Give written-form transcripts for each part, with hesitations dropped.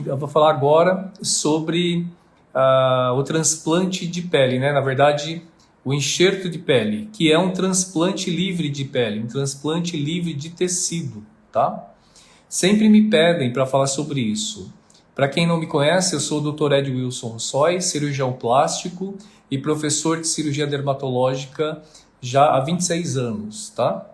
eu vou falar agora sobre o transplante de pele, né? Na verdade, o enxerto de pele, que é um transplante livre de pele, um transplante livre de tecido, tá? Sempre me pedem para falar sobre isso. Para quem não me conhece, eu sou o Dr. Ed Wilson Rossoi, cirurgião plástico e professor de cirurgia dermatológica já há 26 anos, tá?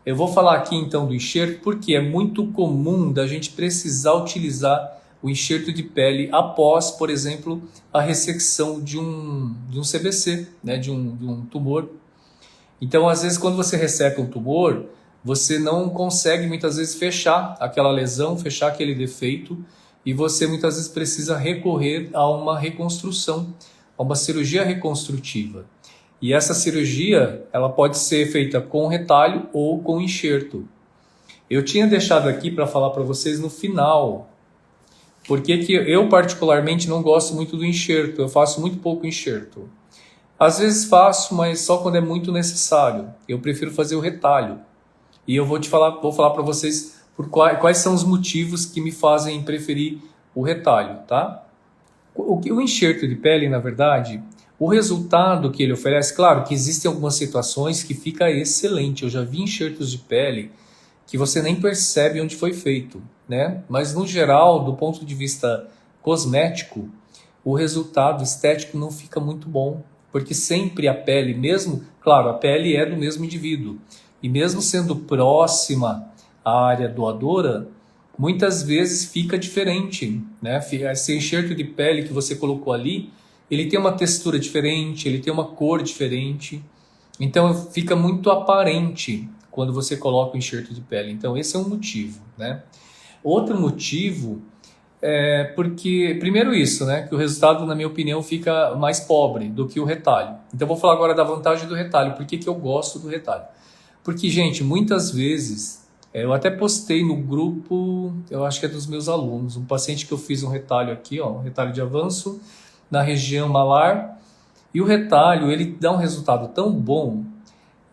Eu vou falar aqui então do enxerto porque é muito comum da gente precisar utilizar o enxerto de pele após, por exemplo, a ressecção de um CBC, né, de um tumor. Então, às vezes, quando você resseca um tumor, você não consegue muitas vezes fechar aquela lesão, fechar aquele defeito, e você muitas vezes precisa recorrer a uma reconstrução, a uma cirurgia reconstrutiva. E essa cirurgia, ela pode ser feita com retalho ou com enxerto. Eu tinha deixado aqui para falar para vocês no final, porque que eu particularmente não gosto muito do enxerto, eu faço muito pouco enxerto. Às vezes faço, mas só quando é muito necessário. Eu prefiro fazer o retalho. E eu vou falar para vocês quais são os motivos que me fazem preferir o retalho, tá? O enxerto de pele, na verdade, o resultado que ele oferece, claro que existem algumas situações que fica excelente. Eu já vi enxertos de pele que você nem percebe onde foi feito, né? Mas no geral, do ponto de vista cosmético, o resultado estético não fica muito bom, porque sempre a pele, mesmo, claro, a pele é do mesmo indivíduo, e mesmo sendo próxima à área doadora, muitas vezes fica diferente, né? Esse enxerto de pele que você colocou ali, ele tem uma textura diferente, ele tem uma cor diferente, então fica muito aparente quando você coloca o enxerto de pele. Então esse é um motivo, né? Outro motivo é porque, primeiro isso, né? Que o resultado, na minha opinião, fica mais pobre do que o retalho. Então vou falar agora da vantagem do retalho. Por que que eu gosto do retalho? Porque, gente, muitas vezes, eu até postei no grupo, eu acho que é dos meus alunos, um paciente que eu fiz um retalho aqui, ó, um retalho de avanço na região malar, e o retalho, ele dá um resultado tão bom,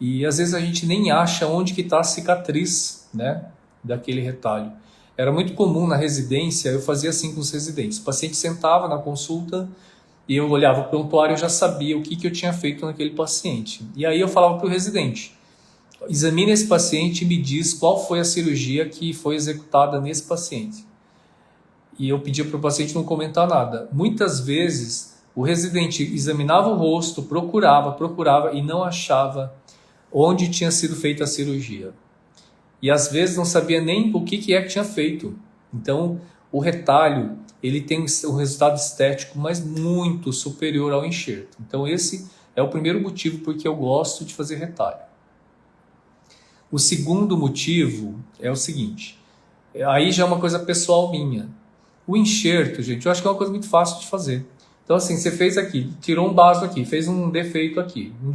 e às vezes a gente nem acha onde que está a cicatriz, né, daquele retalho. Era muito comum na residência, eu fazia assim com os residentes, o paciente sentava na consulta, e eu olhava o prontuário e já sabia o que eu tinha feito naquele paciente. E aí eu falava para o residente, examine esse paciente e me diz qual foi a cirurgia que foi executada nesse paciente. E eu pedia para o paciente não comentar nada. Muitas vezes o residente examinava o rosto, procurava e não achava onde tinha sido feita a cirurgia. E às vezes não sabia nem o que é que tinha feito. Então o retalho, ele tem um resultado estético, mas muito superior ao enxerto. Então esse é o primeiro motivo porque eu gosto de fazer retalho. O segundo motivo é o seguinte, aí já é uma coisa pessoal minha. O enxerto, gente, eu acho que é uma coisa muito fácil de fazer. Então assim, você fez aqui, tirou um baso aqui, fez um defeito aqui, um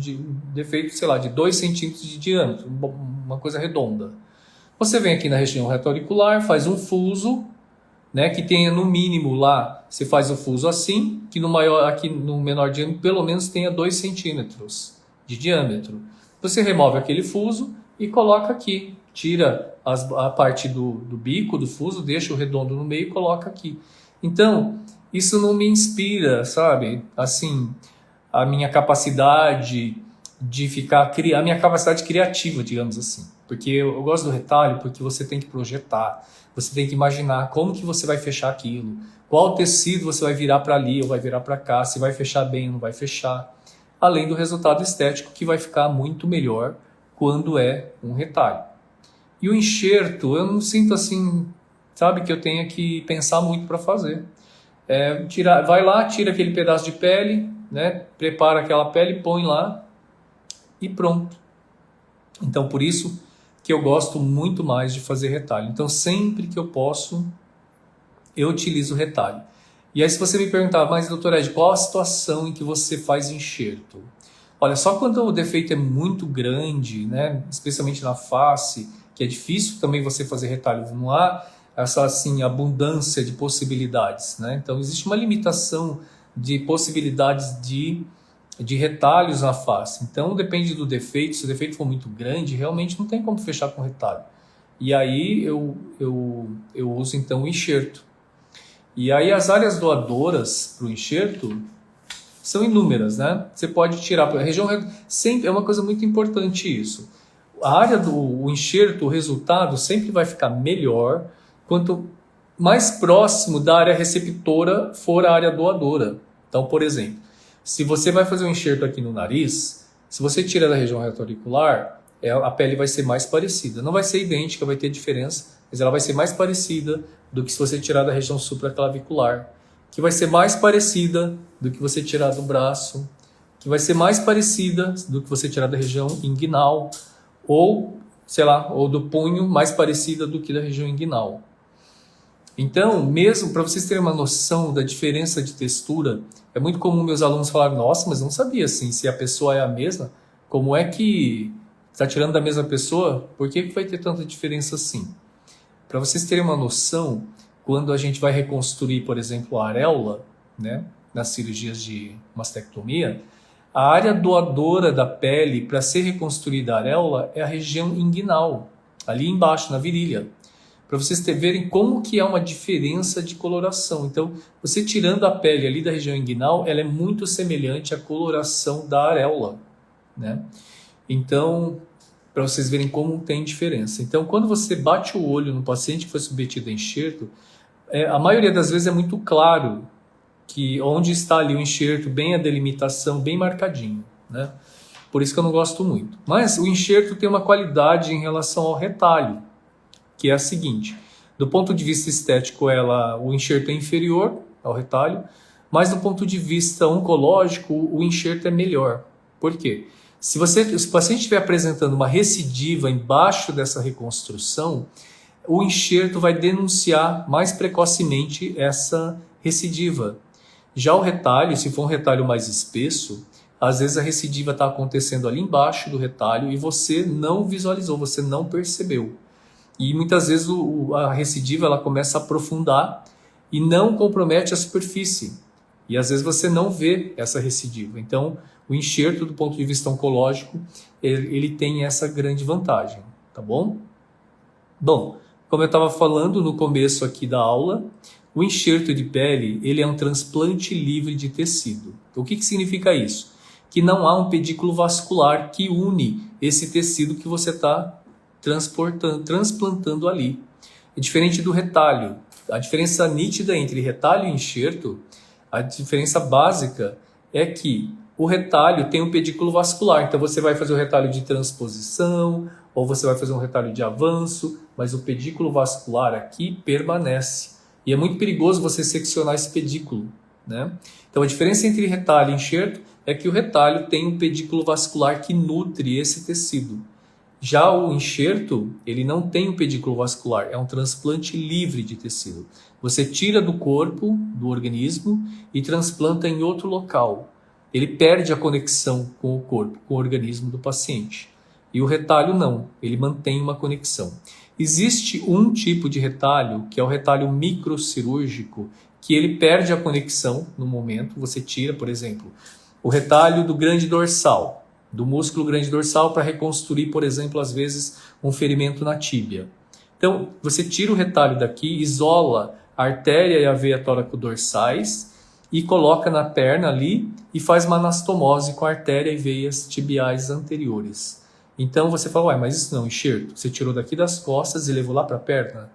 defeito, sei lá, de 2 centímetros de diâmetro, uma coisa redonda. Você vem aqui na região retroauricular, faz um fuso, né, que tenha no mínimo lá, você faz o fuso assim, que no maior, aqui no menor diâmetro, pelo menos tenha 2 centímetros de diâmetro. Você remove aquele fuso e coloca aqui, tira a parte do bico, do fuso, deixa o redondo no meio e coloca aqui. Então, isso não me inspira, sabe? Assim, a minha capacidade de a minha capacidade criativa, digamos assim. Porque eu gosto do retalho porque você tem que projetar, você tem que imaginar como que você vai fechar aquilo, qual tecido você vai virar para ali ou vai virar para cá, se vai fechar bem ou não vai fechar. Além do resultado estético que vai ficar muito melhor quando é um retalho. E o enxerto, eu não sinto assim, sabe, que eu tenha que pensar muito para fazer. Vai lá, tira aquele pedaço de pele, né, prepara aquela pele, põe lá e pronto. Então por isso que eu gosto muito mais de fazer retalho. Então sempre que eu posso, eu utilizo retalho. E aí se você me perguntar, mas doutor Ed, qual a situação em que você faz enxerto? Olha, só quando o defeito é muito grande, né, especialmente na face, que é difícil também você fazer retalho, não há essa assim, abundância de possibilidades, né? Então existe uma limitação de possibilidades de retalhos na face. Então depende do defeito, se o defeito for muito grande, realmente não tem como fechar com retalho. E aí eu uso então o enxerto. E aí as áreas doadoras para o enxerto são inúmeras, né? Você pode tirar para a região, sempre é uma coisa muito importante isso. A área do enxerto, o resultado sempre vai ficar melhor quanto mais próximo da área receptora for a área doadora. Então, por exemplo, se você vai fazer um enxerto aqui no nariz, se você tira da região retroauricular, a pele vai ser mais parecida. Não vai ser idêntica, vai ter diferença, mas ela vai ser mais parecida do que se você tirar da região supraclavicular, que vai ser mais parecida do que você tirar do braço, que vai ser mais parecida do que você tirar da região inguinal, ou, sei lá, ou do punho, mais parecida do que da região inguinal. Então, mesmo para vocês terem uma noção da diferença de textura, é muito comum meus alunos falarem, nossa, mas não sabia assim, se a pessoa é a mesma, como é que está tirando da mesma pessoa? Por que vai ter tanta diferença assim? Para vocês terem uma noção, quando a gente vai reconstruir, por exemplo, a areola, né, nas cirurgias de mastectomia, a área doadora da pele para ser reconstruída a areola é a região inguinal, ali embaixo, na virilha. Para vocês verem como que é uma diferença de coloração. Então, você tirando a pele ali da região inguinal, ela é muito semelhante à coloração da areola, né? Então, para vocês verem como tem diferença. Então, quando você bate o olho no paciente que foi submetido a enxerto, a maioria das vezes é muito claro que onde está ali o enxerto, bem a delimitação, bem marcadinho, né? Por isso que eu não gosto muito. Mas o enxerto tem uma qualidade em relação ao retalho, que é a seguinte: do ponto de vista estético, o enxerto é inferior ao retalho, mas do ponto de vista oncológico, o enxerto é melhor. Por quê? Se o paciente estiver apresentando uma recidiva embaixo dessa reconstrução, o enxerto vai denunciar mais precocemente essa recidiva. Já o retalho, se for um retalho mais espesso, às vezes a recidiva está acontecendo ali embaixo do retalho e você não visualizou, você não percebeu. E muitas vezes a recidiva ela começa a aprofundar e não compromete a superfície. E às vezes você não vê essa recidiva. Então, o enxerto, do ponto de vista oncológico, ele tem essa grande vantagem, tá bom? Bom, como eu estava falando no começo aqui da aula, o enxerto de pele ele é um transplante livre de tecido. O que significa isso? Que não há um pedículo vascular que une esse tecido que você está transplantando ali. É diferente do retalho. A diferença nítida entre retalho e enxerto, a diferença básica é que o retalho tem um pedículo vascular. Então você vai fazer o retalho de transposição ou você vai fazer um retalho de avanço, mas o pedículo vascular aqui permanece. E é muito perigoso você seccionar esse pedículo, né? Então a diferença entre retalho e enxerto é que o retalho tem um pedículo vascular que nutre esse tecido. Já o enxerto, ele não tem um pedículo vascular, é um transplante livre de tecido. Você tira do corpo, do organismo, e transplanta em outro local. Ele perde a conexão com o corpo, com o organismo do paciente. E o retalho não, ele mantém uma conexão. Existe um tipo de retalho, que é o retalho microcirúrgico, que ele perde a conexão no momento. Você tira, por exemplo, o retalho do grande dorsal, do músculo grande dorsal para reconstruir, por exemplo, às vezes um ferimento na tíbia. Então, você tira o retalho daqui, isola a artéria e a veia tóraco-dorsais e coloca na perna ali e faz uma anastomose com a artéria e veias tibiais anteriores. Então você fala, ué, mas isso não é um enxerto? Você tirou daqui das costas e levou lá para a perna?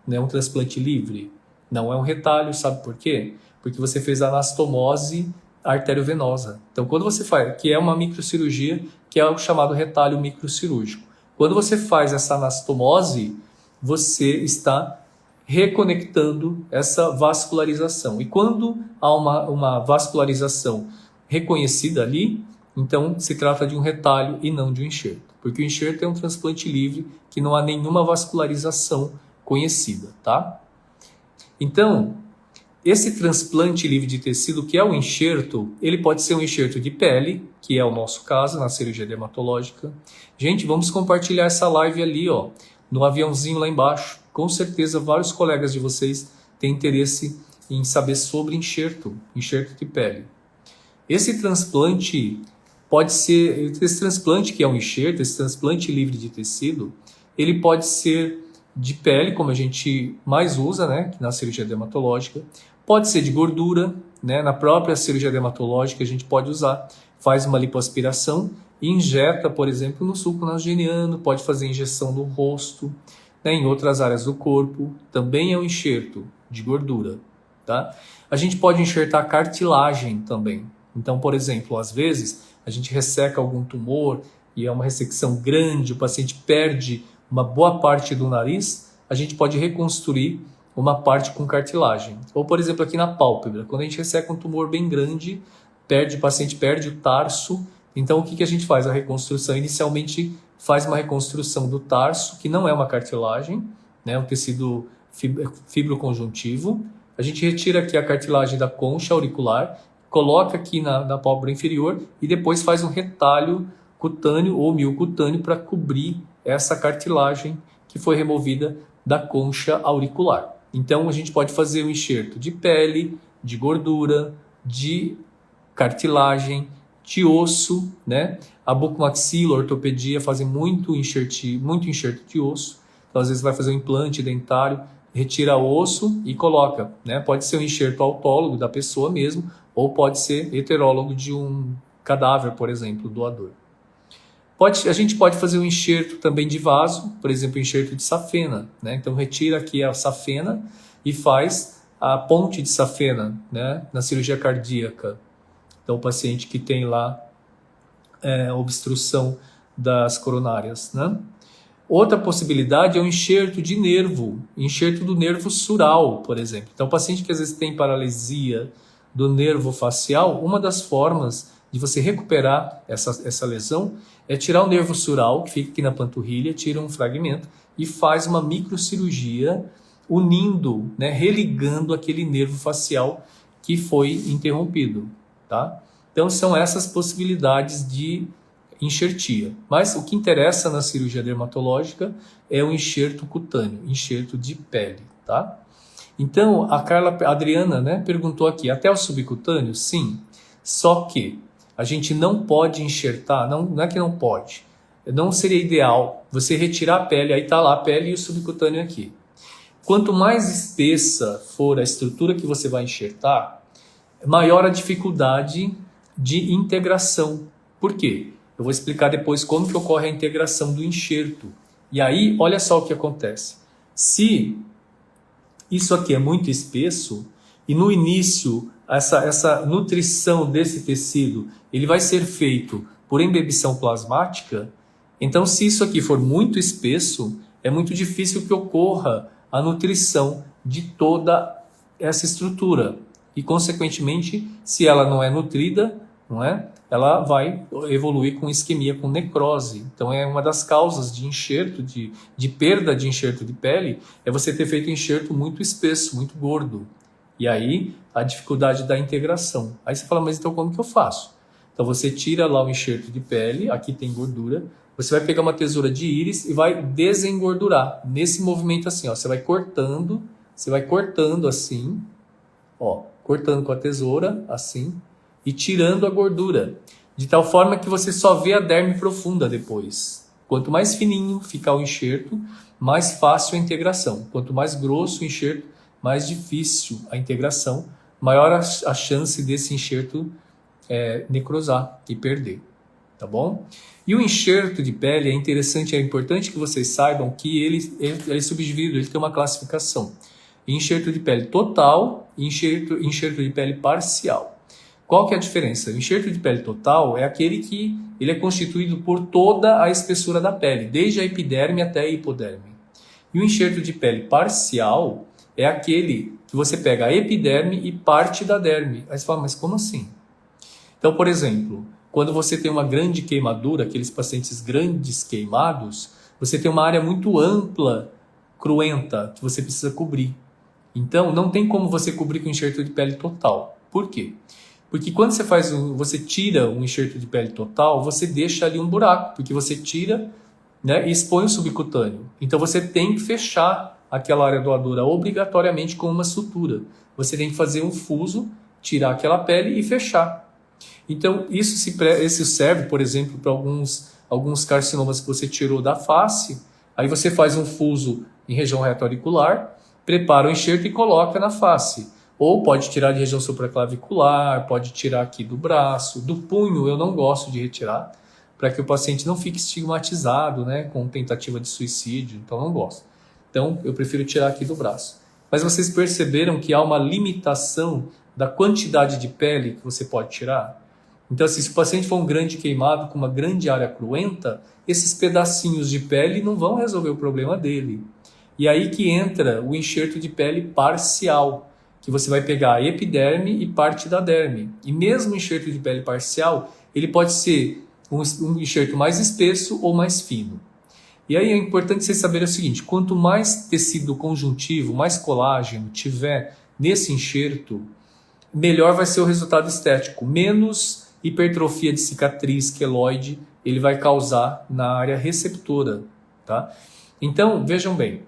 Não é um transplante livre? Não é um retalho, sabe por quê? Porque você fez a anastomose arteriovenosa. Então, quando você faz, que é uma microcirurgia, que é o chamado retalho microcirúrgico. Quando você faz essa anastomose, você está reconectando essa vascularização. E quando há uma vascularização reconhecida ali, então se trata de um retalho e não de um enxerto. Porque o enxerto é um transplante livre que não há nenhuma vascularização conhecida, tá? Então, esse transplante livre de tecido, que é o enxerto, ele pode ser um enxerto de pele, que é o nosso caso na cirurgia dermatológica. Gente, vamos compartilhar essa live ali, ó, no aviãozinho lá embaixo. Com certeza, vários colegas de vocês têm interesse em saber sobre enxerto de pele. Esse transplante pode ser, esse transplante que é um enxerto, esse transplante livre de tecido, ele pode ser de pele, como a gente mais usa, né, na cirurgia dermatológica. Pode ser de gordura, né, na própria cirurgia dermatológica a gente pode usar, faz uma lipoaspiração e injeta, por exemplo, no sulco nasogeniano, pode fazer injeção no rosto, né, em outras áreas do corpo, também é um enxerto de gordura. Tá? A gente pode enxertar cartilagem também. Então, por exemplo, às vezes a gente resseca algum tumor e é uma ressecção grande, o paciente perde uma boa parte do nariz, a gente pode reconstruir uma parte com cartilagem. Ou, por exemplo, aqui na pálpebra, quando a gente resseca um tumor bem grande, o paciente perde o tarso. Então, o que a gente faz? A reconstrução, inicialmente, faz uma reconstrução do tarso, que não é uma cartilagem, né, um tecido fibroconjuntivo. A gente retira aqui a cartilagem da concha auricular, coloca aqui na pálpebra inferior e depois faz um retalho cutâneo ou miocutâneo para cobrir essa cartilagem que foi removida da concha auricular. Então a gente pode fazer um enxerto de pele, de gordura, de cartilagem, de osso, né? A bucomaxila, a ortopedia fazem muito enxerto de osso. Então às vezes vai fazer um implante dentário, retira o osso e coloca, né? Pode ser um enxerto autólogo da pessoa mesmo, ou pode ser heterólogo de um cadáver, por exemplo, doador. A gente pode fazer um enxerto também de vaso, por exemplo, um enxerto de safena, né? Então retira aqui a safena e faz a ponte de safena, né? Na cirurgia cardíaca. Então o paciente que tem lá obstrução das coronárias, né? Outra possibilidade é o enxerto de nervo, enxerto do nervo sural, por exemplo. Então o paciente que às vezes tem paralisia do nervo facial, uma das formas de você recuperar essa lesão é tirar o nervo sural, que fica aqui na panturrilha, tira um fragmento e faz uma microcirurgia unindo, né, religando aquele nervo facial que foi interrompido. Tá? Então são essas possibilidades de enxertia. Mas o que interessa na cirurgia dermatológica é o enxerto cutâneo, enxerto de pele. Tá? Então a Adriana, né, perguntou aqui, até o subcutâneo? Sim, só que a gente não pode enxertar, não é que não pode, não seria ideal você retirar a pele, aí está lá a pele e o subcutâneo aqui. Quanto mais espessa for a estrutura que você vai enxertar, maior a dificuldade de integração. Por quê? Eu vou explicar depois como que ocorre a integração do enxerto. E aí, olha só o que acontece. Se isso aqui é muito espesso, e no início essa nutrição desse tecido ele vai ser feito por embebição plasmática, então se isso aqui for muito espesso, é muito difícil que ocorra a nutrição de toda essa estrutura. E, consequentemente, se ela não é nutrida, não é? Ela vai evoluir com isquemia, com necrose. Então é uma das causas de enxerto, de perda de enxerto de pele, é você ter feito um enxerto muito espesso, muito gordo. E aí a dificuldade da integração. Aí você fala, mas então como que eu faço? Então você tira lá o enxerto de pele, aqui tem gordura, você vai pegar uma tesoura de íris e vai desengordurar. Nesse movimento assim, ó, você vai cortando assim, ó, cortando com a tesoura, assim, e tirando a gordura, de tal forma que você só vê a derme profunda depois. Quanto mais fininho ficar o enxerto, mais fácil a integração. Quanto mais grosso o enxerto, mais difícil a integração, maior a chance desse enxerto necrosar e perder, tá bom? E o enxerto de pele é interessante, é importante que vocês saibam que ele é subdividido, ele tem uma classificação. Enxerto de pele total e enxerto de pele parcial. Qual que é a diferença? O enxerto de pele total é aquele que ele é constituído por toda a espessura da pele, desde a epiderme até a hipoderme. E o enxerto de pele parcial é aquele que você pega a epiderme e parte da derme. Aí você fala, mas como assim? Então, por exemplo, quando você tem uma grande queimadura, aqueles pacientes grandes queimados, você tem uma área muito ampla, cruenta, que você precisa cobrir. Então, não tem como você cobrir com enxerto de pele total. Por quê? Porque quando você tira um enxerto de pele total, você deixa ali um buraco, porque você tira, né, e expõe o subcutâneo. Então você tem que fechar aquela área doadora obrigatoriamente com uma sutura. Você tem que fazer um fuso, tirar aquela pele e fechar. Então isso serve, por exemplo, para alguns carcinomas que você tirou da face. Aí você faz um fuso em região retroauricular, prepara o enxerto e coloca na face. Ou pode tirar de região supraclavicular, pode tirar aqui do braço, do punho eu não gosto de retirar, para que o paciente não fique estigmatizado, né, com tentativa de suicídio, então não gosto. Então eu prefiro tirar aqui do braço. Mas vocês perceberam que há uma limitação da quantidade de pele que você pode tirar? Então, assim, se o paciente for um grande queimado com uma grande área cruenta, esses pedacinhos de pele não vão resolver o problema dele. E aí que entra o enxerto de pele parcial, que você vai pegar a epiderme e parte da derme. E mesmo o enxerto de pele parcial, ele pode ser um enxerto mais espesso ou mais fino. E aí é importante vocês saberem o seguinte, quanto mais tecido conjuntivo, mais colágeno tiver nesse enxerto, melhor vai ser o resultado estético, menos hipertrofia de cicatriz queloide ele vai causar na área receptora, tá? Então, vejam bem,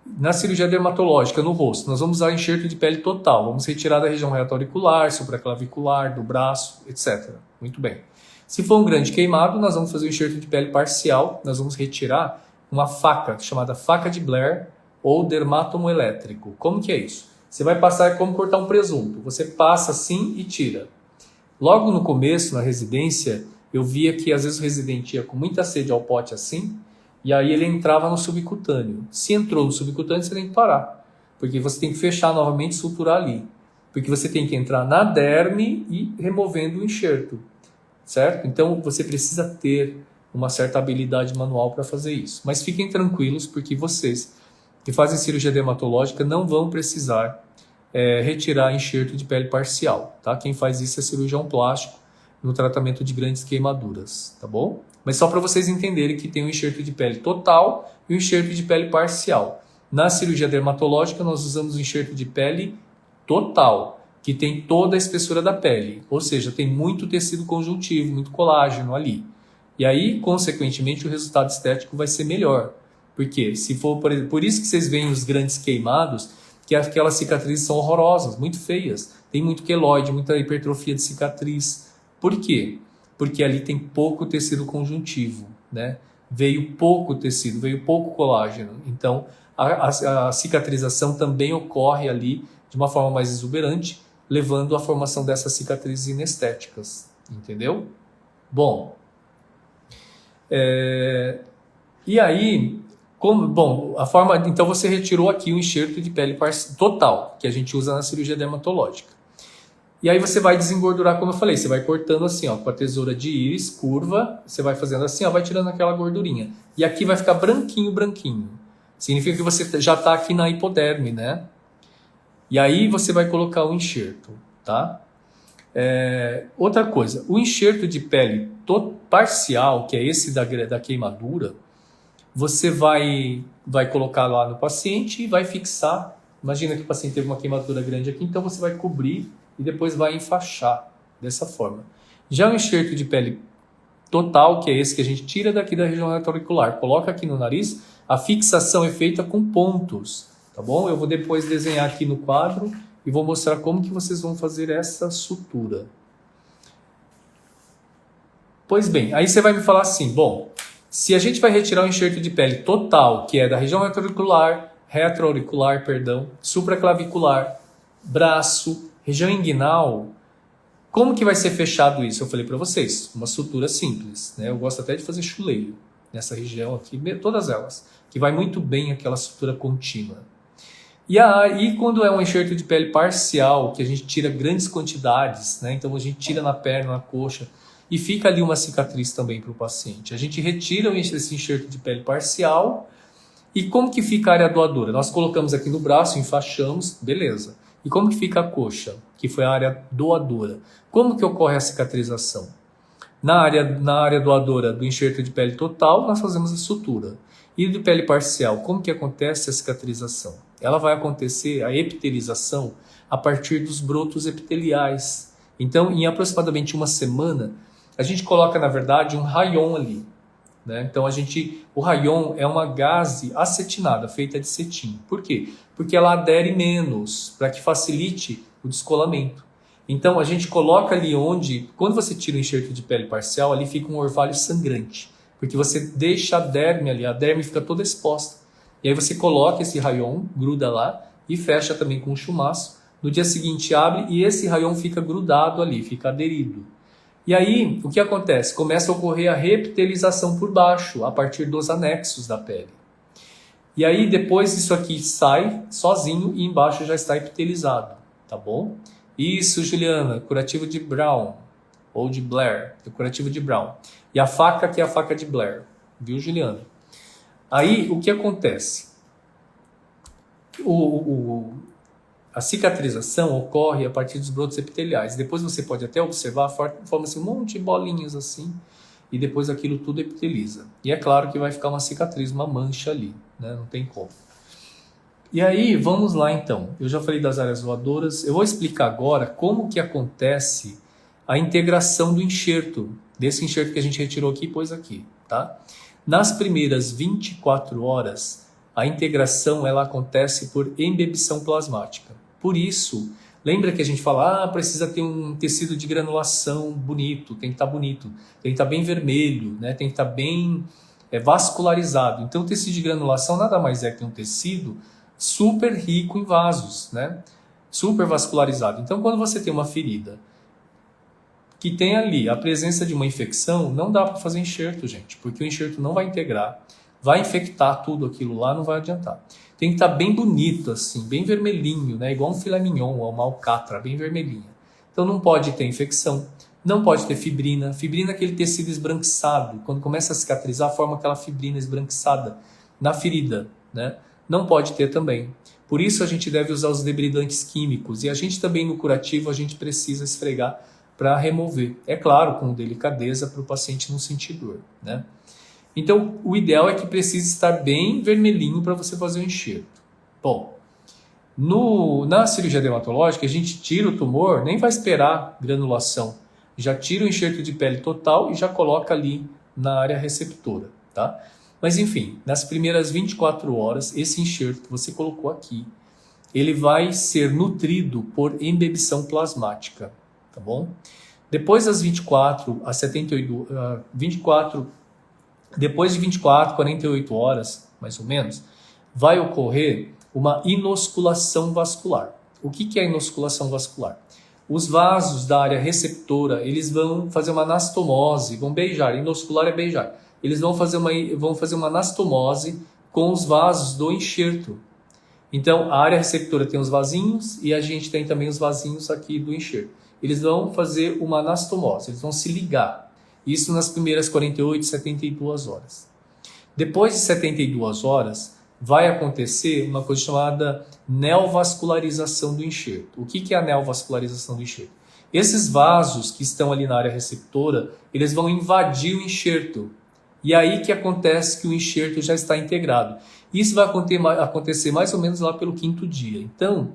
na cirurgia dermatológica no rosto, nós vamos usar enxerto de pele total, vamos retirar da região retroauricular, supraclavicular, do braço, etc. Muito bem. Se for um grande queimado, nós vamos fazer o enxerto de pele parcial, nós vamos retirar uma faca chamada faca de Blair ou dermátomo elétrico. Como que é isso? Você vai passar como cortar um presunto, você passa assim e tira. Logo no começo, na residência, eu via que às vezes o residente ia com muita sede ao pote assim, e aí ele entrava no subcutâneo. Se entrou no subcutâneo, você tem que parar, porque você tem que fechar novamente e suturar ali. Porque você tem que entrar na derme e removendo o enxerto, certo? Então você precisa ter uma certa habilidade manual para fazer isso. Mas fiquem tranquilos, porque vocês que fazem cirurgia dermatológica não vão precisar retirar enxerto de pele parcial, tá? Quem faz isso é cirurgião plástico no tratamento de grandes queimaduras, tá bom? Mas só para vocês entenderem que tem o enxerto de pele total e o enxerto de pele parcial. Na cirurgia dermatológica nós usamos o enxerto de pele total, que tem toda a espessura da pele, ou seja, tem muito tecido conjuntivo, muito colágeno ali. E aí, consequentemente, o resultado estético vai ser melhor. Porque se for por isso que vocês veem os grandes queimados, que aquelas cicatrizes são horrorosas, muito feias. Tem muito queloide, muita hipertrofia de cicatriz. Por quê? Porque ali tem pouco tecido conjuntivo, né? Veio pouco tecido, veio pouco colágeno. Então, a cicatrização também ocorre ali de uma forma mais exuberante, levando à formação dessas cicatrizes inestéticas. Entendeu? Bom, e aí... então você retirou aqui o enxerto de pele total, que a gente usa na cirurgia dermatológica. E aí você vai desengordurar, como eu falei, você vai cortando assim, ó, com a tesoura de íris, curva, você vai fazendo assim, ó, vai tirando aquela gordurinha. E aqui vai ficar branquinho, branquinho. Significa que você já está aqui na hipoderme, né? E aí você vai colocar o enxerto, tá? Outra coisa, o enxerto de pele parcial, que é esse da queimadura, você vai colocar lá no paciente e vai fixar. Imagina que o paciente teve uma queimadura grande aqui, então você vai cobrir e depois vai enfaixar dessa forma. Já o enxerto de pele total, que é esse que a gente tira daqui da região retroauricular, coloca aqui no nariz, a fixação é feita com pontos, tá bom? Eu vou depois desenhar aqui no quadro e vou mostrar como que vocês vão fazer essa sutura. Pois bem, aí você vai me falar assim, bom, se a gente vai retirar o enxerto de pele total, que é da região retroauricular, supraclavicular, braço, região inguinal, como que vai ser fechado isso? Eu falei para vocês, uma sutura simples, né? Eu gosto até de fazer chuleio nessa região aqui, todas elas, que vai muito bem aquela sutura contínua. E aí, quando é um enxerto de pele parcial, que a gente tira grandes quantidades, né? Então a gente tira na perna, na coxa, e fica ali uma cicatriz também para o paciente. A gente retira esse enxerto de pele parcial. E como que fica a área doadora? Nós colocamos aqui no braço, enfaixamos, beleza. E como que fica a coxa, que foi a área doadora? Como que ocorre a cicatrização? Na área doadora do enxerto de pele total, nós fazemos a sutura. E de pele parcial, como que acontece a cicatrização? Ela vai acontecer, a epitelização, a partir dos brotos epiteliais. Então, em aproximadamente uma semana, a gente coloca, na verdade, um rayon ali, né? Então, o rayon é uma gaze acetinada, feita de cetim. Por quê? Porque ela adere menos, para que facilite o descolamento. Então, a gente coloca ali quando você tira o enxerto de pele parcial, ali fica um orvalho sangrante, porque você deixa a derme ali, a derme fica toda exposta. E aí você coloca esse rayon, gruda lá e fecha também com um chumaço. No dia seguinte abre e esse rayon fica grudado ali, fica aderido. E aí, o que acontece? Começa a ocorrer a reepitelização por baixo, a partir dos anexos da pele. E aí, depois isso aqui sai sozinho e embaixo já está epitelizado, tá bom? Isso, Juliana, curativo de Brown, ou de Blair, é curativo de Brown. E a faca que é a faca de Blair, viu, Juliana? Aí, o que acontece? A cicatrização ocorre a partir dos brotos epiteliais. Depois você pode até observar, forma-se um monte de bolinhas assim, e depois aquilo tudo epiteliza. E é claro que vai ficar uma cicatriz, uma mancha ali, né? Não tem como. E aí, vamos lá então. Eu já falei das áreas voadoras. Eu vou explicar agora como que acontece a integração do enxerto, desse enxerto que a gente retirou aqui e pôs aqui, tá? Nas primeiras 24 horas, a integração ela acontece por embebição plasmática. Por isso, lembra que a gente fala, precisa ter um tecido de granulação bonito, tem que estar bonito, tem que estar bem vermelho, né? Tem que estar bem vascularizado. Então, o tecido de granulação nada mais é que um tecido super rico em vasos, né? Super vascularizado. Então, quando você tem uma ferida que tem ali a presença de uma infecção, não dá para fazer enxerto, gente, porque o enxerto não vai integrar, vai infectar tudo aquilo lá, não vai adiantar. Tem que estar bem bonito, assim, bem vermelhinho, né? Igual um filé mignon ou uma alcatra, bem vermelhinha. Então não pode ter infecção, não pode ter fibrina. Fibrina é aquele tecido esbranquiçado. Quando começa a cicatrizar, forma aquela fibrina esbranquiçada na ferida, né? Não pode ter também. Por isso a gente deve usar os debridantes químicos. E a gente também no curativo, a gente precisa esfregar para remover. É claro, com delicadeza para o paciente não sentir dor, né? Então, o ideal é que precise estar bem vermelhinho para você fazer o enxerto. Bom, na cirurgia dermatológica, a gente tira o tumor, nem vai esperar granulação. Já tira o enxerto de pele total e já coloca ali na área receptora, tá? Mas enfim, nas primeiras 24 horas, esse enxerto que você colocou aqui, ele vai ser nutrido por embebição plasmática, tá bom? Depois das 24 a 72, depois de 24, 48 horas, mais ou menos, vai ocorrer uma inosculação vascular. O que é a inosculação vascular? Os vasos da área receptora, eles vão fazer uma anastomose, vão beijar, inoscular é beijar. Eles vão fazer uma anastomose com os vasos do enxerto. Então, a área receptora tem os vasinhos e a gente tem também os vasinhos aqui do enxerto. Eles vão fazer uma anastomose, eles vão se ligar. Isso nas primeiras 48, 72 horas. Depois de 72 horas, vai acontecer uma coisa chamada neovascularização do enxerto. O que é a neovascularização do enxerto? Esses vasos que estão ali na área receptora, eles vão invadir o enxerto. E aí que acontece que o enxerto já está integrado. Isso vai acontecer mais ou menos lá pelo 5º dia. Então,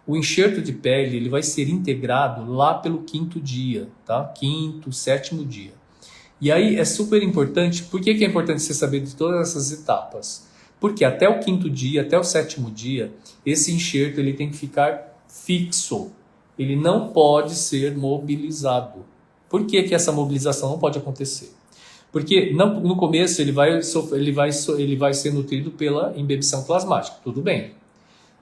o enxerto de pele ele vai ser integrado lá pelo 5º dia, tá? 5º, 7º dia. E aí é super importante. Por que é importante você saber de todas essas etapas? Porque até o 5º dia, até o 7º dia, esse enxerto ele tem que ficar fixo. Ele não pode ser mobilizado. Por que essa mobilização não pode acontecer? Porque no começo ele vai ser nutrido pela embebição plasmática, tudo bem.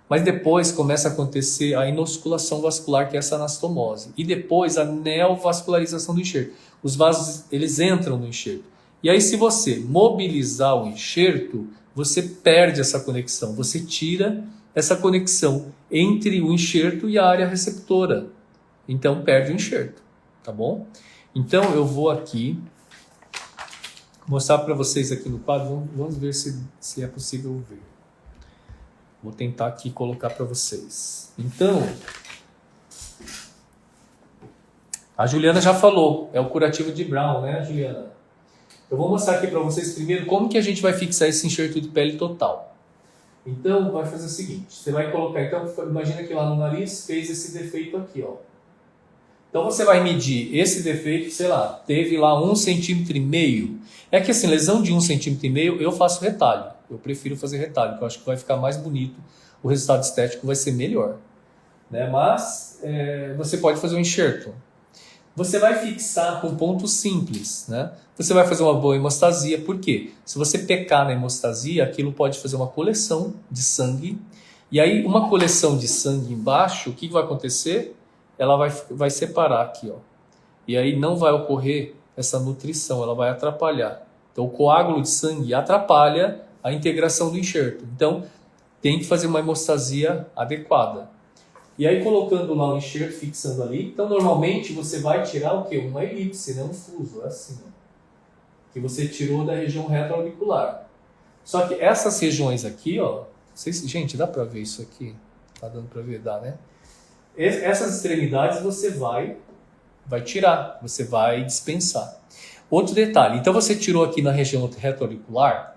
Mas depois começa a acontecer a inosculação vascular, que é essa anastomose. E depois a neovascularização do enxerto. Os vasos, eles entram no enxerto. E aí se você mobilizar o enxerto, você perde essa conexão. Você tira essa conexão entre o enxerto e a área receptora. Então perde o enxerto, tá bom? Então eu vou aqui mostrar para vocês aqui no quadro. Vamos ver se é possível ver. Vou tentar aqui colocar para vocês. Então, a Juliana já falou, é o curativo de Brown, né, Juliana? Eu vou mostrar aqui para vocês primeiro como que a gente vai fixar esse enxerto de pele total. Então, vai fazer o seguinte, você vai colocar, então, imagina que lá no nariz fez esse defeito aqui, ó. Então você vai medir esse defeito, sei lá, teve lá 1,5 cm. É que assim, lesão de 1,5 cm eu faço retalho. Eu prefiro fazer retalho, porque eu acho que vai ficar mais bonito, o resultado estético vai ser melhor. Né? Mas você pode fazer um enxerto. Você vai fixar com pontos simples, né? Você vai fazer uma boa hemostasia, por quê? Se você pecar na hemostasia, aquilo pode fazer uma coleção de sangue, e aí uma coleção de sangue embaixo, o que vai acontecer? Ela vai separar aqui, ó. E aí não vai ocorrer essa nutrição, ela vai atrapalhar. Então o coágulo de sangue atrapalha a integração do enxerto. Então tem que fazer uma hemostasia adequada. E aí colocando lá o enxerto, fixando ali, então normalmente você vai tirar o quê? Uma elipse, né? Um fuso, assim, ó, que você tirou da região retroauricular. Só que essas regiões aqui, ó, gente, dá para ver isso aqui? Tá dando para ver? Dá, né? Essas extremidades você vai tirar, você vai dispensar. Outro detalhe, então você tirou aqui na região retroauricular,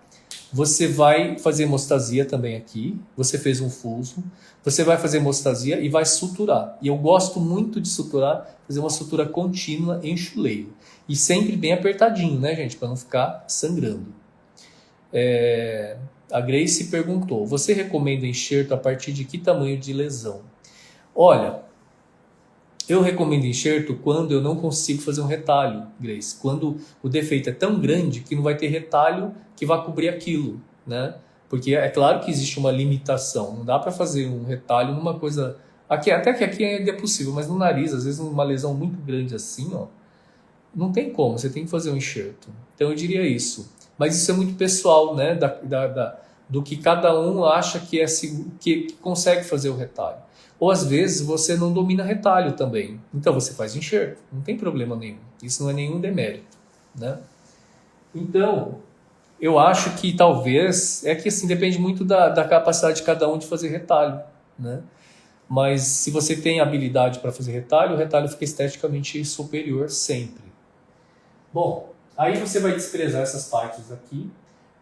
você vai fazer hemostasia também aqui, você fez um fuso, você vai fazer hemostasia e vai suturar. E eu gosto muito de suturar, fazer uma sutura contínua em chuleio. E sempre bem apertadinho, né, gente, para não ficar sangrando. A Grace perguntou, você recomenda enxerto a partir de que tamanho de lesão? Olha, eu recomendo enxerto quando eu não consigo fazer um retalho, Grace. Quando o defeito é tão grande que não vai ter retalho que vai cobrir aquilo, né? Porque é claro que existe uma limitação. Não dá para fazer um retalho numa coisa... até que aqui ainda é possível, mas no nariz, às vezes uma lesão muito grande assim, ó, não tem como, você tem que fazer um enxerto. Então eu diria isso. Mas isso é muito pessoal, né? Do que cada um acha que consegue fazer o retalho. Ou às vezes você não domina retalho também. Então você faz enxerto, não tem problema nenhum. Isso não é nenhum demérito, né? Então, eu acho que talvez... é que assim, depende muito da capacidade de cada um de fazer retalho, né? Mas se você tem habilidade para fazer retalho, o retalho fica esteticamente superior sempre. Bom, aí você vai desprezar essas partes aqui.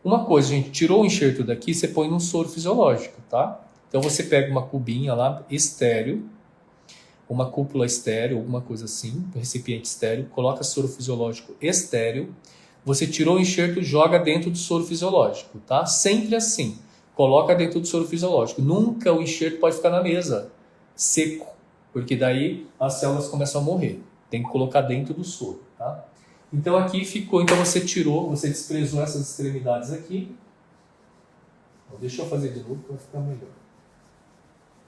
Uma coisa, gente, tirou o enxerto daqui, você põe num soro fisiológico, tá? Então você pega uma cubinha lá, estéreo, uma cúpula estéreo, alguma coisa assim, um recipiente estéreo, coloca soro fisiológico estéreo, você tirou o enxerto, joga dentro do soro fisiológico, tá? Sempre assim, coloca dentro do soro fisiológico. Nunca o enxerto pode ficar na mesa, seco, porque daí as células começam a morrer. Tem que colocar dentro do soro, tá? Então aqui ficou, então você tirou, você desprezou essas extremidades aqui. Deixa eu fazer de novo para ficar melhor.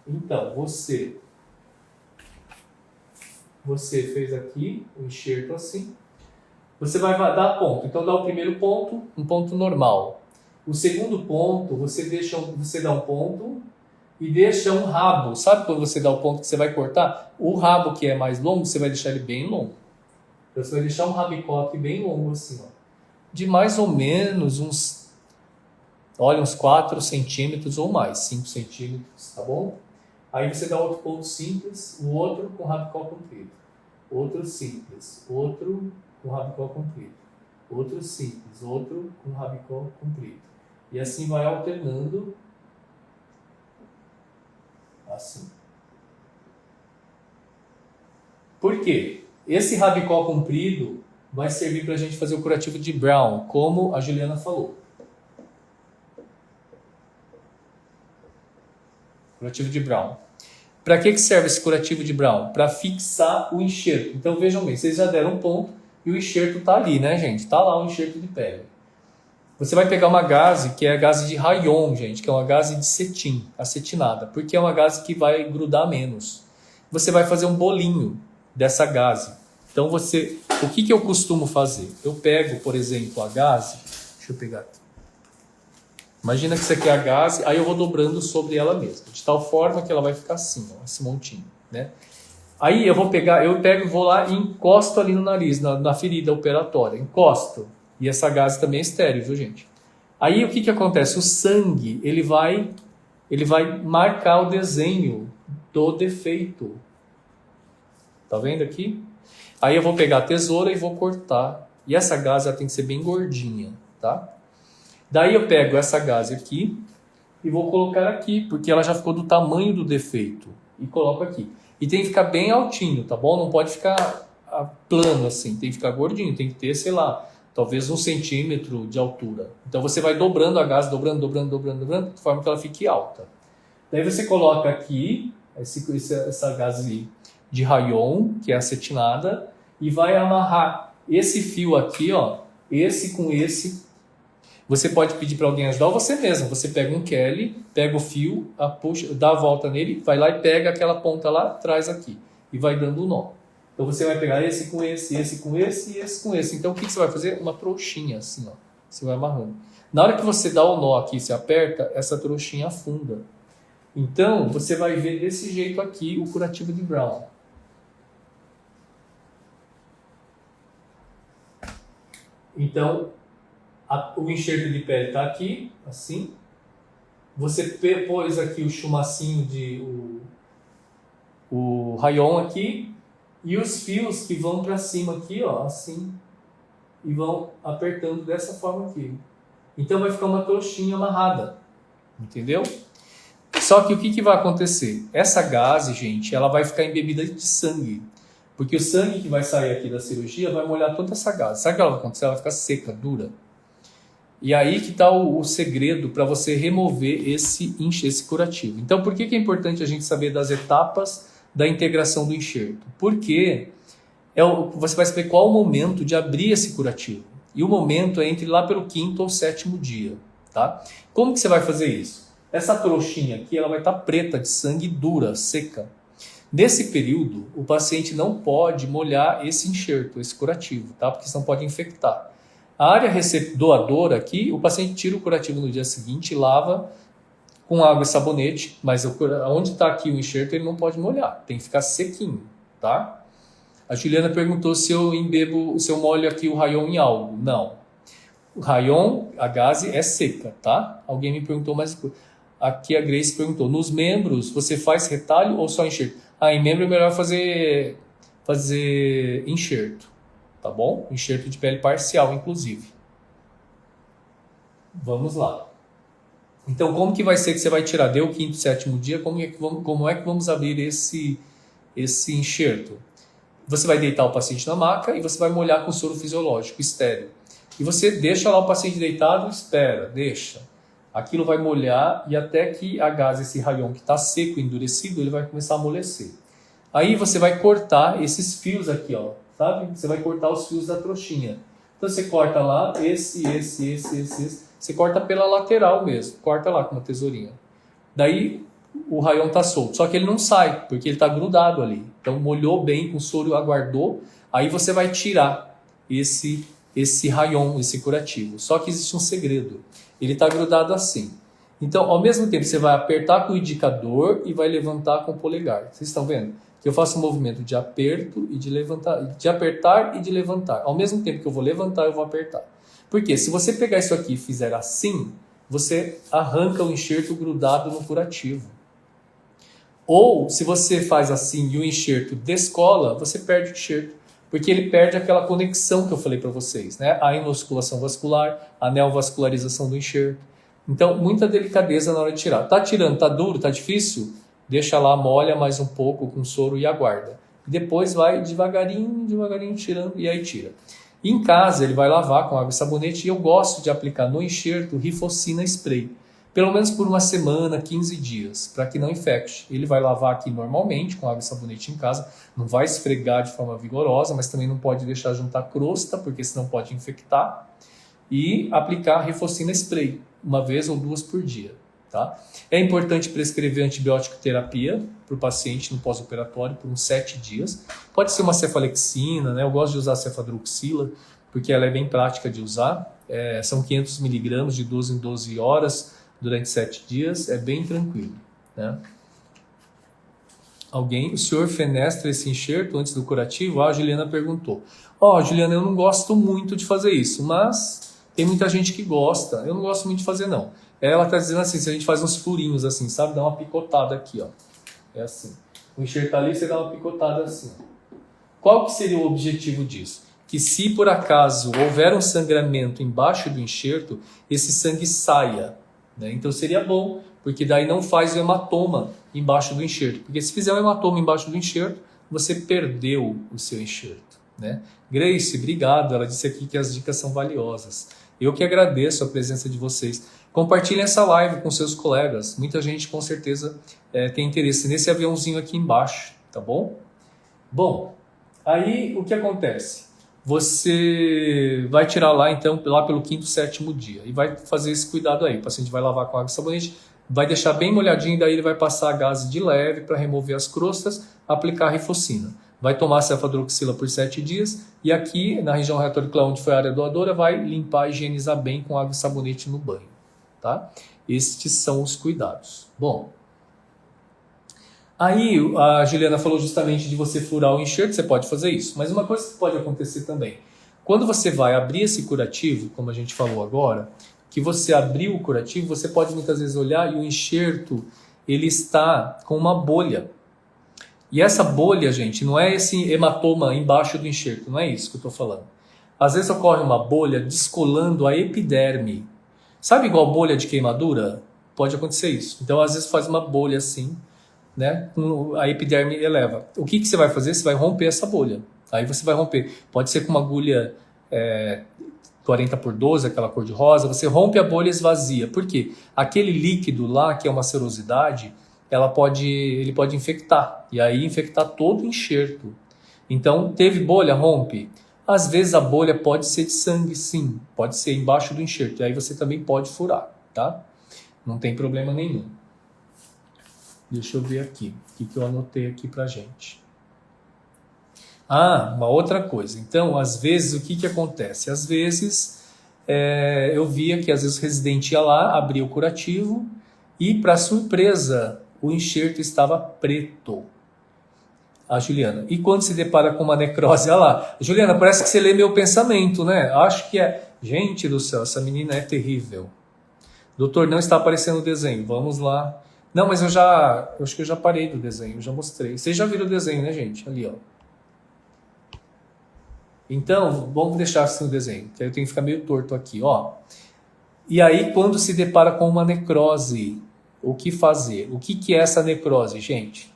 Então, você fez aqui o enxerto assim. Você vai dar ponto. Então, dá o primeiro ponto, um ponto normal. O segundo ponto, você dá um ponto e deixa um rabo. Sabe quando você dá o ponto que você vai cortar? O rabo que é mais longo, você vai deixar ele bem longo. Então, você vai deixar um rabicó aqui bem longo assim, ó. De mais ou menos uns 4 centímetros ou mais, 5 centímetros, tá bom? Aí você dá outro ponto simples, o outro com rabicó comprido. Outro simples, outro com rabicó comprido. Outro simples, outro com rabicó comprido. E assim vai alternando, assim. Por quê? Esse rabicó comprido vai servir para a gente fazer o curativo de Brown, como a Juliana falou. Curativo de Brown. Para que serve esse curativo de Brown? Para fixar o enxerto. Então vejam bem, vocês já deram um ponto e o enxerto está ali, né, gente? Está lá o enxerto de pele. Você vai pegar uma gaze, que é a gaze de rayon, gente, que é uma gaze de cetim, acetinada, porque é uma gaze que vai grudar menos. Você vai fazer um bolinho dessa gaze. Então o que eu costumo fazer? Eu pego, por exemplo, a gaze, deixa eu pegar aqui. Imagina que isso aqui é a gaze, aí eu vou dobrando sobre ela mesma, de tal forma que ela vai ficar assim, ó, esse montinho, né? Aí eu pego, vou lá e encosto ali no nariz, na ferida operatória, encosto. E essa gaze também é estéril, viu, gente? Aí o que acontece? O sangue, ele vai marcar o desenho do defeito. Tá vendo aqui? Aí eu vou pegar a tesoura e vou cortar. E essa gaze ela tem que ser bem gordinha, tá? Daí eu pego essa gaze aqui e vou colocar aqui, porque ela já ficou do tamanho do defeito. E coloco aqui. E tem que ficar bem altinho, tá bom? Não pode ficar plano assim, tem que ficar gordinho, tem que ter, sei lá, talvez 1 centímetro de altura. Então você vai dobrando a gaze, dobrando, de forma que ela fique alta. Daí você coloca aqui essa gaze de rayon, que é acetinada, e vai amarrar esse fio aqui, ó, esse com esse. Você pode pedir para alguém ajudar ou você mesmo. Você pega um Kelly, pega o fio, puxa, dá a volta nele, vai lá e pega aquela ponta lá, traz aqui e vai dando o nó. Então você vai pegar esse com esse com esse e esse com esse. Então o que você vai fazer? Uma trouxinha assim, ó. Você vai amarrando. Na hora que você dá o nó aqui, você aperta, essa trouxinha afunda. Então você vai ver desse jeito aqui o curativo de Brown. Então o enxerto de pele está aqui, assim. Você pôs aqui o chumacinho o rayon aqui. E os fios que vão para cima aqui, ó, assim, e vão apertando dessa forma aqui. Então vai ficar uma trouxinha amarrada, entendeu? Só que o que vai acontecer? Essa gaze, gente, ela vai ficar embebida de sangue. Porque o sangue que vai sair aqui da cirurgia vai molhar toda essa gaze. Sabe o que ela vai acontecer? Ela vai ficar seca, dura. E aí que está o segredo para você remover esse curativo. Então por que é importante a gente saber das etapas da integração do enxerto? Porque você vai saber qual o momento de abrir esse curativo. E o momento é entre lá pelo 5º ou 7º dia. Tá? Como que você vai fazer isso? Essa trouxinha aqui ela vai estar preta de sangue, dura, seca. Nesse período, o paciente não pode molhar esse enxerto, esse curativo, tá? Porque senão pode infectar. A área doadora aqui, o paciente tira o curativo no dia seguinte, lava com água e sabonete, mas onde está aqui o enxerto ele não pode molhar, tem que ficar sequinho, tá? A Juliana perguntou se eu molho aqui o rayon em algo. Não. O rayon, a gaze é seca, tá? Alguém me perguntou mais coisa. Aqui a Grace perguntou, nos membros você faz retalho ou só enxerto? Em membro é melhor fazer enxerto, tá bom? Enxerto de pele parcial, inclusive. Vamos lá. Então, como que vai ser que você vai tirar? Deu o 5º, 7º dia, como é que vamos abrir esse enxerto? Você vai deitar o paciente na maca e você vai molhar com soro fisiológico, estéril. E você deixa lá o paciente deitado, espera, deixa. Aquilo vai molhar e até que a gaze, esse rayon que está seco, endurecido, ele vai começar a amolecer. Aí você vai cortar esses fios aqui, ó, sabe? Você vai cortar os fios da trouxinha. Então você corta lá, esse. Você corta pela lateral mesmo, corta lá com uma tesourinha. Daí o rayon está solto, só que ele não sai, porque ele está grudado ali. Então molhou bem com soro, aguardou, aí você vai tirar esse rayon, esse curativo. Só que existe um segredo, ele está grudado assim. Então, ao mesmo tempo, você vai apertar com o indicador e vai levantar com o polegar. Vocês estão vendo? Que eu faço um movimento de aperto e de levantar, de apertar e de levantar. Ao mesmo tempo que eu vou levantar, eu vou apertar. Porque se você pegar isso aqui e fizer assim, você arranca o enxerto grudado no curativo. Ou, se você faz assim e o enxerto descola, você perde o enxerto. Porque ele perde aquela conexão que eu falei para vocês, né? A inosculação vascular, a neovascularização do enxerto. Então, muita delicadeza na hora de tirar. Tá tirando, tá duro, tá difícil? Deixa lá, molha mais um pouco com soro e aguarda. Depois vai devagarinho tirando e aí tira. Em casa, ele vai lavar com água e sabonete e eu gosto de aplicar no enxerto rifocina spray. Pelo menos por uma semana, 15 dias, para que não infecte. Ele vai lavar aqui normalmente com água e sabonete em casa, não vai esfregar de forma vigorosa, mas também não pode deixar juntar crosta, porque senão pode infectar. E aplicar rifocina spray, uma vez ou 2 por dia. Tá? É importante prescrever antibiótico terapia para o paciente no pós-operatório por uns 7 dias. Pode ser uma cefalexina, né? Eu gosto de usar cefadroxila, porque ela é bem prática de usar. São 500 miligramas de 12 em 12 horas durante 7 dias, é bem tranquilo. Né? O senhor fenestra esse enxerto antes do curativo? A Juliana perguntou. Juliana, eu não gosto muito de fazer isso, mas tem muita gente que gosta. Eu não gosto muito de fazer, não. Ela está dizendo assim, se a gente faz uns furinhos assim, sabe? Dá uma picotada aqui, ó. É assim. O enxerto ali, você dá uma picotada assim. Qual que seria o objetivo disso? Que se por acaso houver um sangramento embaixo do enxerto, esse sangue saia. Né? Então seria bom, porque daí não faz o hematoma embaixo do enxerto. Porque se fizer um hematoma embaixo do enxerto, você perdeu o seu enxerto. Né? Grace, obrigado. Ela disse aqui que as dicas são valiosas. Eu que agradeço a presença de vocês. Compartilhem essa live com seus colegas. Muita gente com certeza tem interesse nesse aviãozinho aqui embaixo, tá bom? Bom, Aí, o que acontece? Você vai tirar lá, então, lá pelo 5º, 7º dia. E vai fazer esse cuidado aí. O paciente vai lavar com água e sabonete, vai deixar bem molhadinho, daí ele vai passar a gaze de leve para remover as crostas, aplicar a rifocina. Vai tomar cefadroxila por 7 dias e aqui, na região retórica, onde foi a área doadora, vai limpar e higienizar bem com água e sabonete no banho. Tá? Estes são os cuidados. Bom, aí a Juliana falou justamente de você furar o enxerto, você pode fazer isso. Mas uma coisa que pode acontecer também, quando você vai abrir esse curativo, como a gente falou agora, que você abriu o curativo, você pode muitas vezes olhar e o enxerto ele está com uma bolha. E essa bolha, gente, não é esse hematoma embaixo do enxerto, não é isso que eu estou falando. Às vezes ocorre uma bolha descolando a epiderme. Sabe igual bolha de queimadura? Pode acontecer isso. Então, às vezes faz uma bolha assim, né? A epiderme eleva. O que você vai fazer? Você vai romper essa bolha. Aí você vai romper. Pode ser com uma agulha 40x12, aquela cor de rosa. Você rompe a bolha e esvazia. Por quê? Aquele líquido lá, que é uma serosidade, ele pode infectar. E aí infectar todo o enxerto. Então, teve bolha, rompe. Às vezes a bolha pode ser de sangue, sim. Pode ser embaixo do enxerto. E aí você também pode furar, tá? Não tem problema nenhum. Deixa eu ver aqui. O que eu anotei aqui pra gente. Uma outra coisa. Então, às vezes, o que acontece? Às vezes, eu via que às vezes o residente ia lá, abria o curativo e, para surpresa, o enxerto estava preto. A Juliana. E quando se depara com uma necrose, olha lá. Juliana, parece que você lê meu pensamento, né? Acho que é. Gente do céu, essa menina é terrível. Doutor, não está aparecendo o desenho. Vamos lá. Não, mas eu acho que eu já parei do desenho, já mostrei. Vocês já viram o desenho, né, gente? Ali, ó. Então, vamos deixar assim o desenho, que aí eu tenho que ficar meio torto aqui, ó. E aí, quando se depara com uma necrose, o que fazer? O que é essa necrose, gente?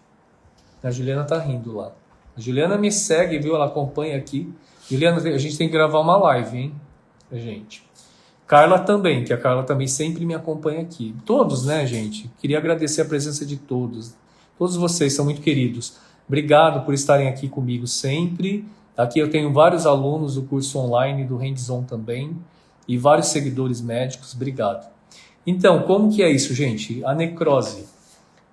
A Juliana tá rindo lá. A Juliana me segue, viu? Ela acompanha aqui. Juliana, a gente tem que gravar uma live, hein? Gente. Carla também, que a Carla também sempre me acompanha aqui. Todos, né, gente? Queria agradecer a presença de todos. Todos vocês são muito queridos. Obrigado por estarem aqui comigo sempre. Aqui eu tenho vários alunos do curso online, do Hands-On também, e vários seguidores médicos. Obrigado. Então, como que é isso, gente? A necrose.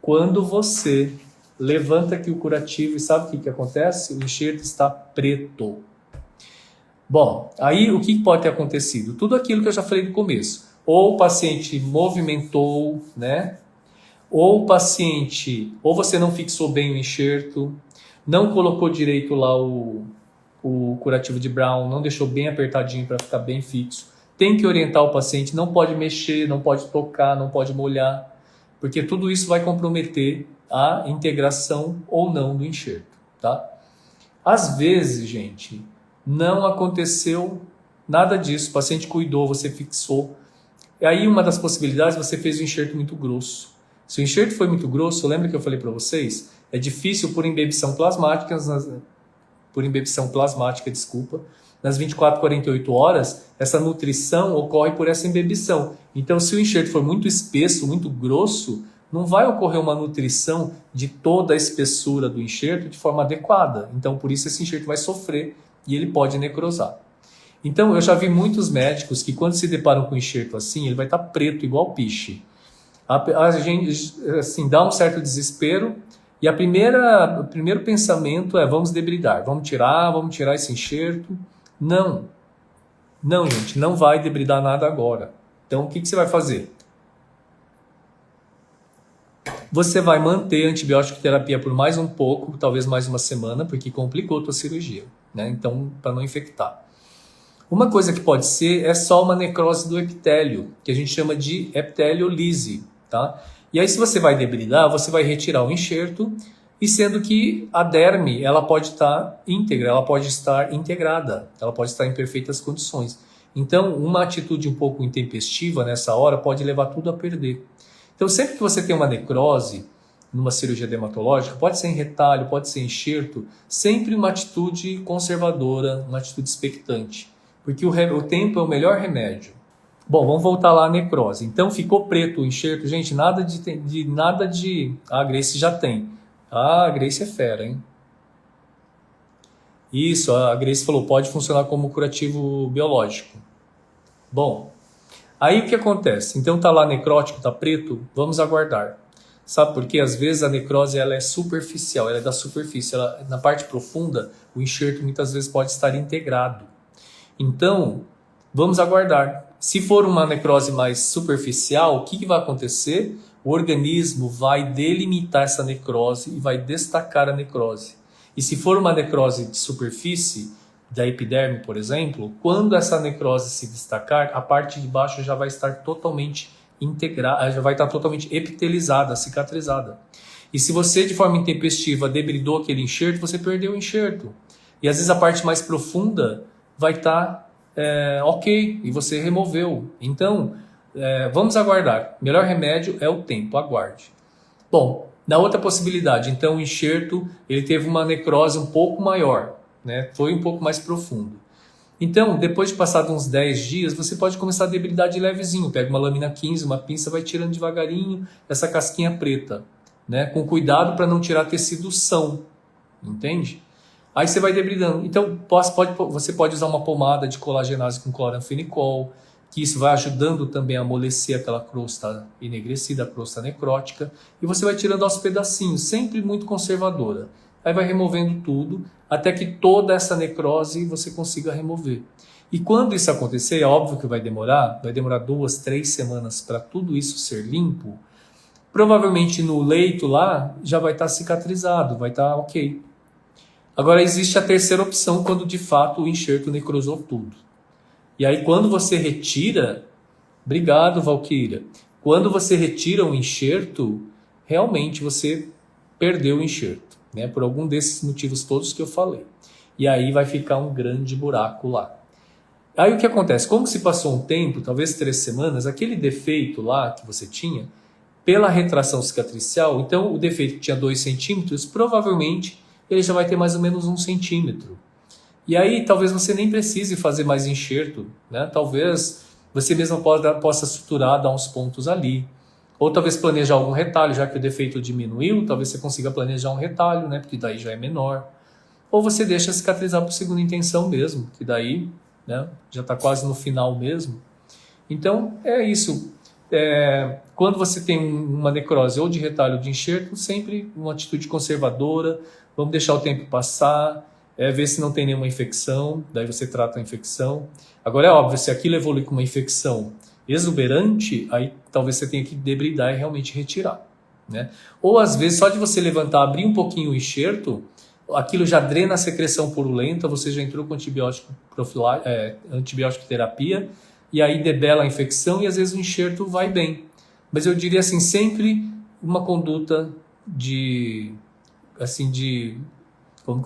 Quando você levanta aqui o curativo e sabe o que acontece? O enxerto está preto. Bom, aí o que pode ter acontecido? Tudo aquilo que eu já falei no começo. Ou o paciente movimentou, né? Ou o paciente, ou você não fixou bem o enxerto, não colocou direito lá o curativo de Brown, não deixou bem apertadinho para ficar bem fixo. Tem que orientar o paciente, não pode mexer, não pode tocar, não pode molhar, porque tudo isso vai comprometer a integração ou não do enxerto, tá? Às vezes, gente, não aconteceu nada disso, o paciente cuidou, você fixou. E aí uma das possibilidades, você fez o enxerto muito grosso. Se o enxerto foi muito grosso, lembra que eu falei para vocês? É difícil por imbebição plasmática, nas 24, 48 horas, essa nutrição ocorre por essa imbebição. Então, se o enxerto for muito espesso, muito grosso, não vai ocorrer uma nutrição de toda a espessura do enxerto de forma adequada. Então, por isso esse enxerto vai sofrer e ele pode necrosar. Então, eu já vi muitos médicos que quando se deparam com um enxerto assim, ele vai estar preto, igual piche. A gente, assim, dá um certo desespero e o primeiro pensamento é vamos debridar, vamos tirar esse enxerto. Não, gente, não vai debridar nada agora. Então, o que você vai fazer? Você vai manter a antibiótico terapia por mais um pouco, talvez mais uma semana, porque complicou a tua cirurgia, né? Então, para não infectar. Uma coisa que pode ser é só uma necrose do epitélio, que a gente chama de epiteliolise, tá? E aí, se você vai debridar, você vai retirar o enxerto, e sendo que a derme, ela pode estar íntegra, ela pode estar integrada, ela pode estar em perfeitas condições. Então, uma atitude um pouco intempestiva nessa hora pode levar tudo a perder. Então, sempre que você tem uma necrose numa cirurgia dermatológica, pode ser em retalho, pode ser em enxerto, sempre uma atitude conservadora, uma atitude expectante, porque o tempo é o melhor remédio. Bom, vamos voltar lá à necrose. Então, ficou preto o enxerto, gente, nada de... A Grace já tem. A Grace é fera, hein? Isso, a Grace falou, pode funcionar como curativo biológico. Bom, aí o que acontece? Então tá lá necrótico, tá preto, vamos aguardar. Sabe por quê? Às vezes a necrose ela é superficial, ela é da superfície. Na parte profunda, o enxerto muitas vezes pode estar integrado. Então, vamos aguardar. Se for uma necrose mais superficial, o que vai acontecer? O organismo vai delimitar essa necrose e vai destacar a necrose. E se for uma necrose de superfície, da epiderme, por exemplo, quando essa necrose se destacar, a parte de baixo já vai estar totalmente integrada, já vai estar totalmente epitelizada, cicatrizada. E se você, de forma intempestiva, debridou aquele enxerto, você perdeu o enxerto. E às vezes a parte mais profunda vai estar ok, e você removeu. Então, vamos aguardar. O melhor remédio é o tempo, aguarde. Bom, na outra possibilidade, então o enxerto ele teve uma necrose um pouco maior, né? Foi um pouco mais profundo. Então, depois de passar uns 10 dias, você pode começar a debridar de levezinho. Pega uma lâmina 15, uma pinça, vai tirando devagarinho essa casquinha preta, né? Com cuidado para não tirar tecido são, entende? Aí você vai debridando. Então, você pode usar uma pomada de colagenase com cloranfenicol, que isso vai ajudando também a amolecer aquela crosta enegrecida, a crosta necrótica, e você vai tirando aos pedacinhos, sempre muito conservadora. Aí vai removendo tudo, até que toda essa necrose você consiga remover. E quando isso acontecer, é óbvio que vai demorar 2, 3 semanas para tudo isso ser limpo, provavelmente no leito lá já vai estar cicatrizado, vai estar ok. Agora existe a terceira opção, quando de fato o enxerto necrosou tudo. E aí quando você retira, obrigado Valquíria, quando você retira o enxerto, realmente você perdeu o enxerto, né? Por algum desses motivos todos que eu falei. E aí vai ficar um grande buraco lá. Aí o que acontece? Como se passou um tempo, talvez 3 semanas, aquele defeito lá que você tinha, pela retração cicatricial, então o defeito que tinha 2 centímetros, provavelmente ele já vai ter mais ou menos 1 centímetro. E aí talvez você nem precise fazer mais enxerto, né? Talvez você mesmo possa suturar, dar uns pontos ali. Ou talvez planejar algum retalho, já que o defeito diminuiu, talvez você consiga planejar um retalho, né? Porque daí já é menor. Ou você deixa cicatrizar por segunda intenção mesmo, que daí, né, já está quase no final mesmo. Então é isso. Quando você tem uma necrose ou de retalho ou de enxerto, sempre uma atitude conservadora, vamos deixar o tempo passar, ver se não tem nenhuma infecção, daí você trata a infecção. Agora é óbvio, se aquilo evolui com uma infecção exuberante, aí talvez você tenha que debridar e realmente retirar, né? Ou às vezes só de você levantar, abrir um pouquinho o enxerto, aquilo já drena a secreção purulenta, você já entrou com antibiótico terapia, e aí debela a infecção e às vezes o enxerto vai bem. Mas eu diria assim, sempre uma conduta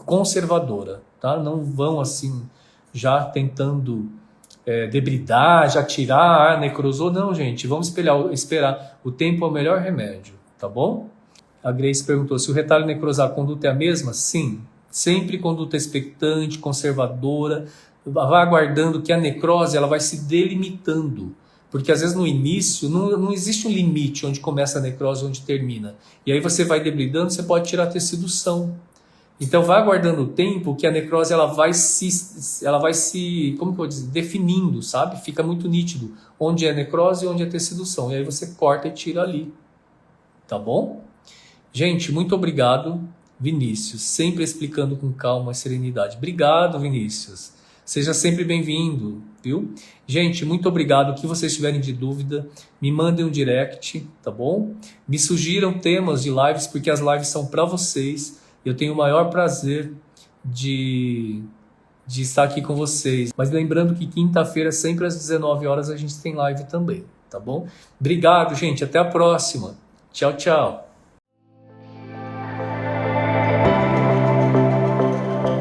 conservadora, tá? Não vão assim já tentando debridar, já tirar, necrosou. Não, gente, vamos esperar. O tempo é o melhor remédio, tá bom? A Grace perguntou se o retalho necrosar, a conduta é a mesma? Sim, sempre conduta expectante, conservadora, vai aguardando que a necrose ela vai se delimitando. Porque às vezes no início não existe um limite onde começa a necrose e onde termina. E aí você vai debridando, você pode tirar tecido são. Então vai aguardando o tempo que a necrose ela vai se, como que eu vou dizer, definindo, sabe? Fica muito nítido onde é necrose e onde é tecido são. E aí você corta e tira ali. Tá bom? Gente, muito obrigado, Vinícius. Sempre explicando com calma e serenidade. Obrigado, Vinícius. Seja sempre bem-vindo, viu? Gente, muito obrigado. O que vocês tiverem de dúvida, me mandem um direct, tá bom? Me sugiram temas de lives, porque as lives são para vocês. Eu tenho o maior prazer de estar aqui com vocês. Mas lembrando que quinta-feira, sempre às 19 horas, a gente tem live também, tá bom? Obrigado, gente. Até a próxima. Tchau, tchau.